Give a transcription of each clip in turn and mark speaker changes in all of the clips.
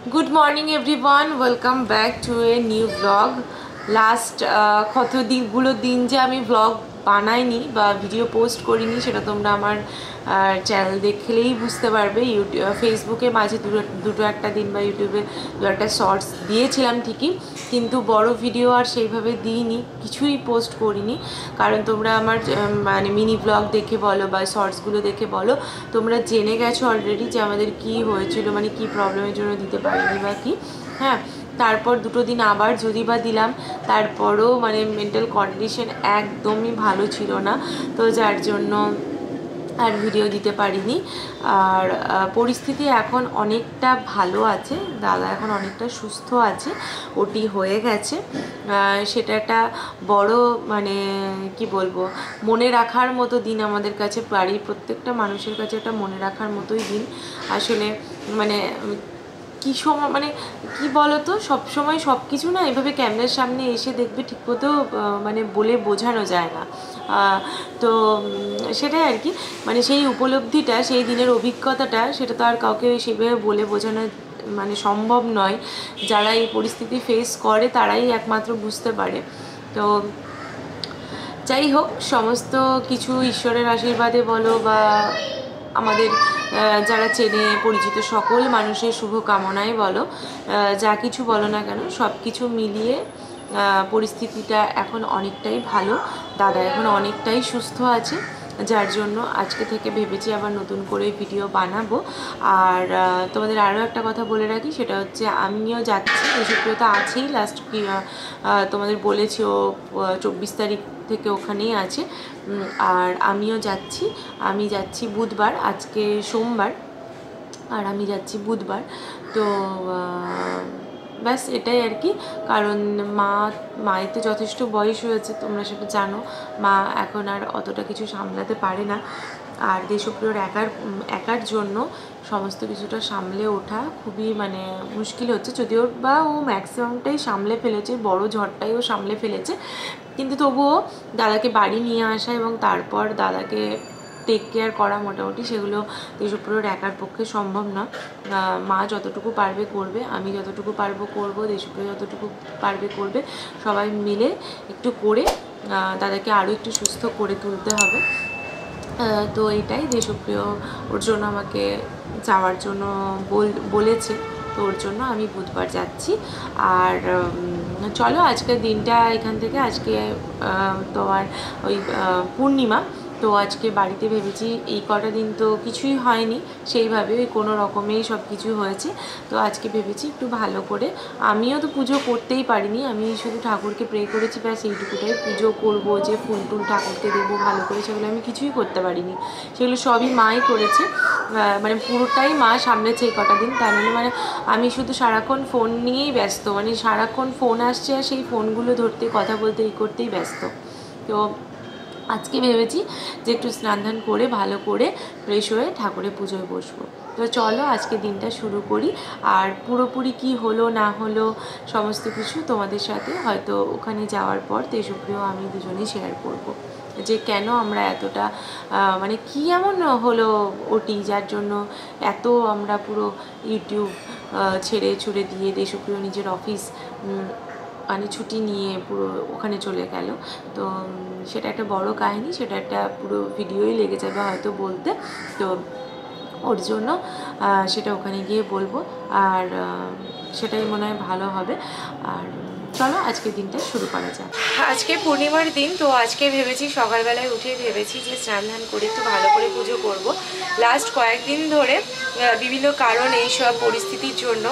Speaker 1: Good morning everyone, welcome back to a new vlog. Last কত দিন যে আমি vlog বানাইনি বা ভিডিও পোস্ট করিনি সেটা তোমরা আমার চ্যানেল দেখলেই বুঝতে পারবে। ফেসবুকে মাঝে দুটো একটা দিন বা ইউটিউবে দু একটা শর্টস দিয়েছিলাম ঠিকই, কিন্তু বড় ভিডিও আর সেইভাবে দিইনি, কিছুই পোস্ট করিনি। কারণ তোমরা আমার মানে মিনি ব্লগ দেখে বলো বা শর্টসগুলো দেখে বলো, তোমরা জেনে গেছো অলরেডি যে আমাদের কি হয়েছিল, মানে কি প্রবলেমের জন্য দিতে পারিনি বা কি। হ্যাঁ, তারপর দুটো দিন আবার যদি বা দিলাম, তারপরও মানে মেন্টাল কন্ডিশন একদমই ভালো ছিল না, তো যার জন্য আর ভিডিও দিতে পারিনি। আর পরিস্থিতি এখন অনেকটা ভালো আছে, দাদা এখন অনেকটা সুস্থ আছে, ওটি হয়ে গেছে। সেটা একটা বড় মানে কি বলবো, মনে রাখার মতো দিন আমাদের কাছে, বাড়ির প্রত্যেকটা মানুষের কাছে একটা মনে রাখার মতোই দিন আসলে। মানে কী সময় মানে কি বলো তো, সবসময় সব কিছু না এভাবে ক্যামেরার সামনে এসে দেখবে ঠিক মতো মানে বলে বোঝানো যায় না। তো সেটাই আর কি, মানে সেই উপলব্ধিটা, সেই দিনের অভিজ্ঞতাটা, সেটা তো আর কাউকে সেভাবে বলে বোঝানো মানে সম্ভব নয়। যারা এই পরিস্থিতি ফেস করে তারাই একমাত্র বুঝতে পারে। তো যাই হোক, সমস্ত কিছু ঈশ্বরের আশীর্বাদে বলো বা আমাদের যারা চেনে পরিচিত সকল মানুষের শুভ কামনায় বলো, যা কিছু বলো না কেন, সব কিছু মিলিয়ে পরিস্থিতিটা এখন অনেকটাই ভালো। দাদা এখন অনেকটাই সুস্থ আছে, যার জন্য আজকে থেকে ভেবেছি আবার নতুন করে ভিডিও বানাবো। আর তোমাদের আরও একটা কথা বলে রাখি, সেটা হচ্ছে আমিও যাচ্ছি, সুপ্রিয়তা আছেই, লাস্ট তোমাদের বলেছি ও 24 তারিখ থেকে ওখানেই আছে। আর আমিও যাচ্ছি, আমি যাচ্ছি বুধবার, আজকে সোমবার আর আমি যাচ্ছি বুধবার। তো ব্যাস এটাই আর কি। কারণ মায়ের তো যথেষ্ট বয়স হয়েছে, তোমরা সেটা জানো, মা এখন আর অতটা কিছু সামলাতে পারে না। আর দেশপ্রিয়র একার জন্য সমস্ত কিছুটা সামলে ওঠা খুবই মানে মুশকিল হচ্ছে, যদিও বা ও ম্যাক্সিমামটাই সামলে ফেলেছে, বড় ঝড়টাই ও সামলে ফেলেছে, কিন্তু তবুও দাদাকে বাড়ি নিয়ে আসা এবং তারপর দাদাকে টেক কেয়ার করা মোটামুটি সেগুলো দেশপ্রিয়র একার পক্ষে সম্ভব না। মা যতটুকু পারবে করবে, আমি যতটুকু পারবো করবো, দেশপ্রিয় যতটুকু পারবে করবে, সবাই মিলে একটু করে দাদাকে আরও একটু সুস্থ করে তুলতে হবে। তো এটাই, দেশপ্রিয় ওর জন্য আমাকে যাওয়ার জন্য বলেছে, তো ওর জন্য আমি বুধবার যাচ্ছি। আর চলো আজকের দিনটা এখান থেকে, আজকে তোমার ওই পূর্ণিমা, তো আজকে বাড়িতে ভেবেছি এই কটা দিন তো কিছুই হয়নি সেইভাবে, ওই কোনো রকমেই সব কিছু হয়েছে। তো আজকে ভেবেছি একটু ভালো করে, আমিও তো পুজো করতেই পারিনি, আমি শুধু ঠাকুরকে প্রে করেছি ব্যাস এইটুকুটাই, পুজো করবো যে ফুল টুল ঠাকুরকে দেবো ভালো করে, সেগুলো আমি কিছুই করতে পারিনি, সেগুলো সবই মাই করেছে। মানে পুরোটাই মা সামলেছে এই কটা দিন। তার মানে আমি শুধু সারাক্ষণ ফোন নিয়েই ব্যস্ত, মানে সারাক্ষণ ফোন আসছে আর সেই ফোনগুলো ধরতে কথা বলতে এই করতেই ব্যস্ত। তো আজকে ভেবেছি যে একটু স্নান ধান করে ভালো করে ফ্রেশ হয়ে ঠাকুরের পুজোয় বসবো। তো চলো আজকে দিনটা শুরু করি। আর পুরোপুরি কি হলো না হলো সমস্ত কিছু তোমাদের সাথে হয়তো ওখানে যাওয়ার পর দেশপ্রিয় আমি দুজনেই শেয়ার করব, যে কেন আমরা এতটা মানে কি এমন হলো ওটি যার জন্য এত আমরা পুরো ইউটিউব ছেড়ে ছুড়ে দিয়ে দেশপ্রিয় নিজের অফিস মানে ছুটি নিয়ে পুরো ওখানে চলে গেল। তো সেটা একটা বড় কাহিনী, সেটা একটা পুরো ভিডিওই লেগে যাবে হয়তো বলতে। তো ওর জন্য সেটা ওখানে গিয়ে বলবো, আর সেটাই মনে হয় ভালো হবে। আর চলো আজকের দিনটা শুরু করা যাক। আজকে পূর্ণিমার দিন, তো আজকে ভেবেছি সকালবেলায় উঠে ভেবেছি যে স্নান ধান করে একটু ভালো করে পুজো করব। লাস্ট কয়েকদিন ধরে বিভিন্ন কারণ এইসব পরিস্থিতির জন্য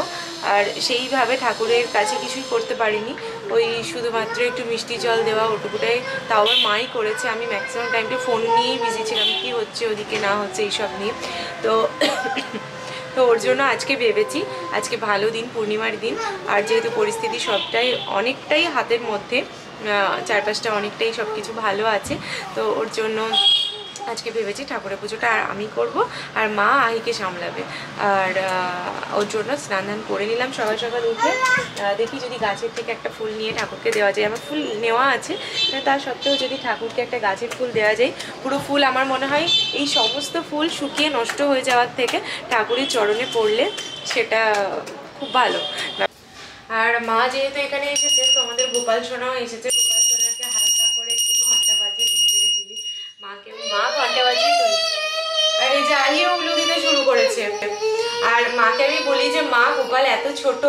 Speaker 1: আর সেইভাবে ঠাকুরের কাছে কিছুই করতে পারিনি, ওই শুধুমাত্র একটু মিষ্টি জল দেওয়া ওটুকুটাই, তাও আবার মাই করেছে। আমি ম্যাক্সিমাম টাইমটা ফোন নিয়েই বিজি ছিলাম, কী হচ্ছে ওদিকে না হচ্ছে এইসব নিয়ে। তো তো ওর জন্য আজকে ভেবেছি আজকে ভালো দিন, পূর্ণিমার দিন, আর যেহেতু পরিস্থিতি সবটাই অনেকটাই হাতের মধ্যে, চারপাশটা অনেকটাই সব কিছু ভালো আছে, তো ওর জন্য আজকে ভেবেছি ঠাকুরের পুজোটা আর আমি করব, আর মা আহিকে সামলাবে। আর ওর জন্য স্নান ধান করে নিলাম সকাল সকাল উঠে। দেখি যদি গাছের থেকে একটা ফুল নিয়ে ঠাকুরকে দেওয়া যায়, আমার ফুল নেওয়া আছে, তা সত্ত্বেও যদি ঠাকুরকে একটা গাছের ফুল দেওয়া যায়, পুরো ফুল আমার মনে হয় এই সমস্ত ফুল শুকিয়ে নষ্ট হয়ে যাওয়ার থেকে ঠাকুরের চরণে পড়লে সেটা খুব ভালো। আর মা যেহেতু এখানে এসেছে তো আমাদের গোপাল সোনাও এসেছে। গোপাল সোনাকে হালকা করে একটু ঘন্টা বাজিয়ে ঘুম থেকে তুলি। মা ঘন্টা বাজিয়ে তুলি। আর এই যে আহিও উলু দিতে শুরু করেছে। আর মাকে আমি বলি যে মা, গোপাল এত ছোট,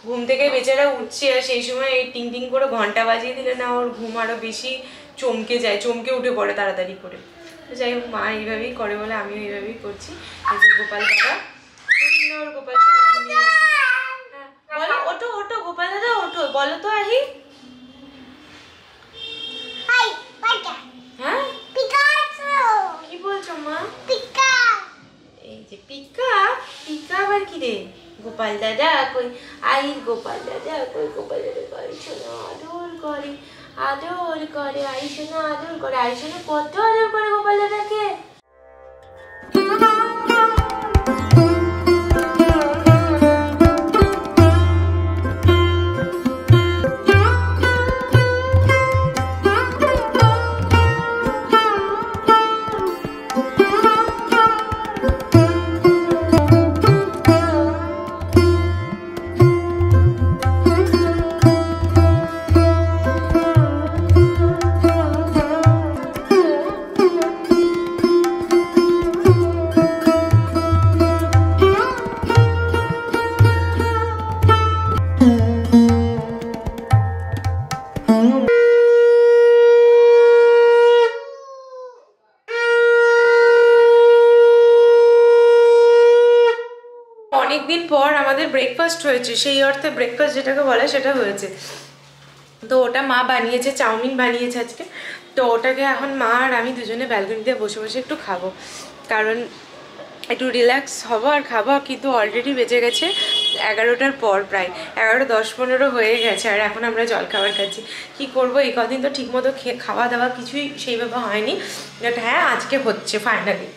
Speaker 1: ঘুম থেকে বেচারা উঠছে, আর সেই সময় এই টিং টিং করে ঘন্টা বাজিয়ে দিলে না ওর ঘুম আরো বেশি চমকে যায়, চমকে উঠে পড়ে তাড়াতাড়ি করে। তো যাই হোক, মা এইভাবেই করে বলে আমিও এইভাবেই করছি। এই যে গোপাল দাদা, সুন্দর গোপাল সোনা ঘুমিয়ে আছে। বলো ওঠো ওঠো গোপাল দাদা ওঠো, বলো তো আহি। হ্যাঁ কি বলছো মা? এই যে পিকা, পিকা আবার কি রে? গোপাল দাদা কই? আহির গোপাল দাদা কই? গোপাল দাদা কই? শোনা আদর করে, আদর করে আই শোনা, আদর করে আই শোনা, কত আদর করে গোপাল দাদাকে। অনেকদিন পর আমাদের ব্রেকফাস্ট হয়েছে, সেই অর্থে ব্রেকফাস্ট যেটাকে বলে সেটা হয়েছে। তো ওটা মা বানিয়েছে, চাউমিন বানিয়েছে আজকে। তো ওটাকে এখন মা আর আমি দুজনে ব্যালকনিতে বসে বসে একটু খাবো, কারণ একটু রিল্যাক্স হবো আর খাবো। কিন্তু অলরেডি বেজে গেছে 11টার পর, প্রায় 11:10-15 হয়ে গেছে, আর এখন আমরা জল খাবার খাচ্ছি। কি করব, এই কদিন তো ঠিকমতো খাওয়া দাওয়া কিছুই সেইভাবে হয়নি, বাট হ্যাঁ আজকে হচ্ছে ফাইনালি।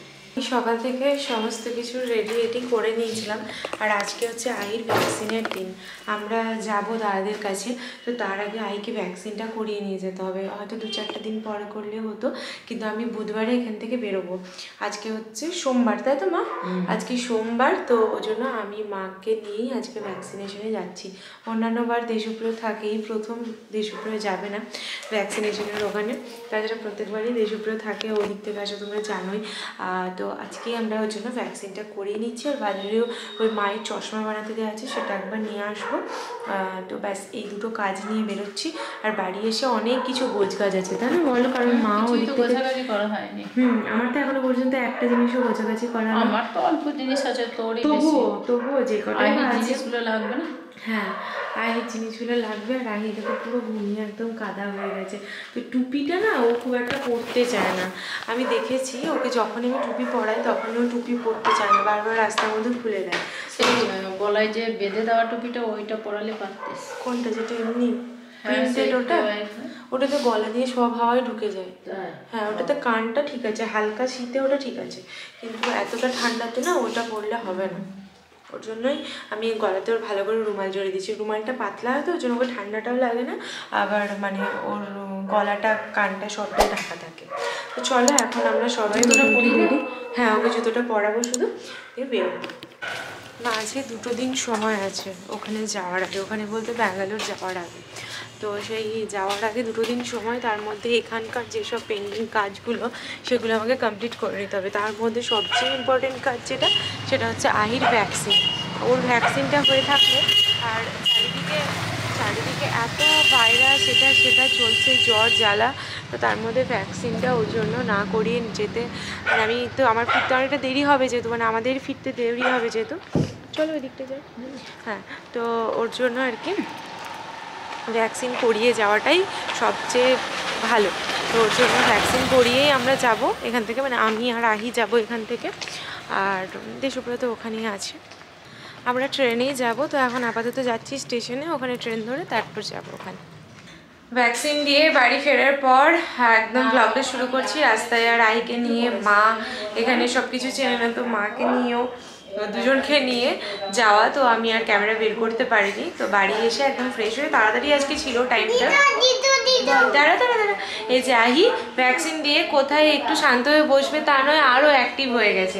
Speaker 1: সকাল থেকে সমস্ত কিছু রেডি করে নিয়েছিলাম। আর আজকে হচ্ছে আইর ভ্যাকসিনের দিন। আমরা যাব দাদাদের কাছে, তো তার আগে আইকে ভ্যাকসিনটা করিয়ে নিয়ে যেতে হবে। হয়তো 2-4টা দিন পরে করলে হতো, কিন্তু আমি বুধবারে এখান থেকে বেরোবো। আজকে হচ্ছে সোমবার, তাই তো মা? আজকে সোমবার, তো ওই জন্য আমি মাকে নিয়েই আজকে ভ্যাকসিনেশনে যাচ্ছি। অন্যান্যবার দেশপ্রিয় থাকেই, প্রথম দেশপ্রিয় যাবে না ভ্যাকসিনেশনের ওখানে, তাছাড়া প্রত্যেকবারই দেশপ্রিয় থাকে। ওই দিক থেকে আসলে তোমরা জানোই। তো আজকেই আমরা ওর জন্য ভ্যাকসিনটা করিয়ে নিচ্ছি। আর বাজারেও ওই মায়ের চশমা বানাতে দেওয়া আছে, সেটা একবার নিয়ে আসবো। তো ব্যাস এই দুটো কাজ নিয়ে বেরোচ্ছি। আর বাড়ি এসে অনেক কিছু গোছগাছ আছে, তাই না বলো? কারণ মা ওই গোছাগাছি করা হয়নি। আমার তো এখনো পর্যন্ত একটা জিনিসও গোছাগাছি করা, আমার তো অল্প জিনিস আছে, তবুও যে কটা জিনিসগুলো লাগবে না। হ্যাঁ, আহির জিনিসগুলো লাগবে। আর আহি দেখো পুরো ঘুমিয়ে একদম কাদা হয়ে গেছে। তো টুপিটা না ও খুব একটা পরতে চায় না, আমি দেখেছি ওকে। যখন আমি টুপি পরাই তখন ও টুপি পরতে চায় না, বারবার রাস্তার মধ্যে খুলে দেয়। সেই গলায় যে বেঁধে দেওয়া টুপিটা, ওইটা পরালে পারতিস। কোনটা? যেটা এমনি প্রিন্টেড, ওটা তো গলা দিয়ে সব হাওয়ায় ঢুকে যায়। হ্যাঁ, ওটাতে কানটা ঠিক আছে, হালকা শীতে ওটা ঠিক আছে, কিন্তু এতটা ঠান্ডাতে না ওটা পরলে হবে না। ওর জন্যই আমি গলাতে ওর ভালো করে রুমাল জড়িয়ে দিচ্ছি। রুমালটা পাতলা হয় তো, ওর জন্য ওকে ঠান্ডাটাও লাগে না, আবার মানে ওর গলাটা কানটা সবটাই ঢাকা থাকে। তো চলো এখন আমরা সবাই রেডি। হ্যাঁ, ওকে জুতোটা পরাবো শুধু, দিয়ে বেরোবো। মাঝে 2 দিন সময় আছে ওখানে যাওয়ার আগে, ওখানে বলতে ব্যাঙ্গালোর যাওয়ার আগে। তো সেই যাওয়ার আগে 2 দিন সময়, তার মধ্যে এখানকার যেসব পেন্ডিং কাজগুলো সেগুলো আমাকে কমপ্লিট করে নিতে হবে। তার মধ্যে সবচেয়ে ইম্পর্টেন্ট কাজ সেটা হচ্ছে আহির ভ্যাকসিন। ওর ভ্যাকসিনটা হয়ে থাকলে, আর চারিদিকে এত ভাইরাস সেটা চলছে, জ্বর জ্বালা, তো তার মধ্যে ভ্যাকসিনটা ওর জন্য না করিয়ে যেতে, মানে আমি তো আমার ফিরতে অনেকটা দেরি হবে যেহেতু, মানে আমাদের ফিরতে দেরি হবে যেহেতু। চলো ওই দিকটা যাই। হ্যাঁ, তো ওর জন্য আর কি ভ্যাকসিন করিয়ে যাওয়াটাই সবচেয়ে ভালো। তো ওর জন্য ভ্যাকসিন করিয়েই আমরা যাব এখান থেকে, মানে আমি আর আহি যাব এখান থেকে। আর দেশপ্রিয় তো ওখানেই আছে, আমরা ট্রেনেই যাব। তো এখন আপাতত যাচ্ছি স্টেশনে, ওখানে ট্রেন ধরে তারপর যাব ওখানে। ভ্যাকসিন দিয়ে বাড়ি ফেরার পর একদম ব্লগটা শুরু করছি রাস্তায়। আর আহিকে নিয়ে, মা এখানে সব কিছু চেনে না, তো মাকে নিয়েও, দুজনকে নিয়ে যাওয়া, তো আমি আর ক্যামেরা বের করতে পারিনি। তো বাড়ি এসে একদম ফ্রেশ হয়ে, তাড়াতাড়ি আজকে ছিল টাইমটা। দাঁড়া, এই যে আহি ভ্যাকসিন দিয়ে কোথায় একটু শান্ত হয়ে বসবে তা নয়, আরও অ্যাক্টিভ হয়ে গেছে।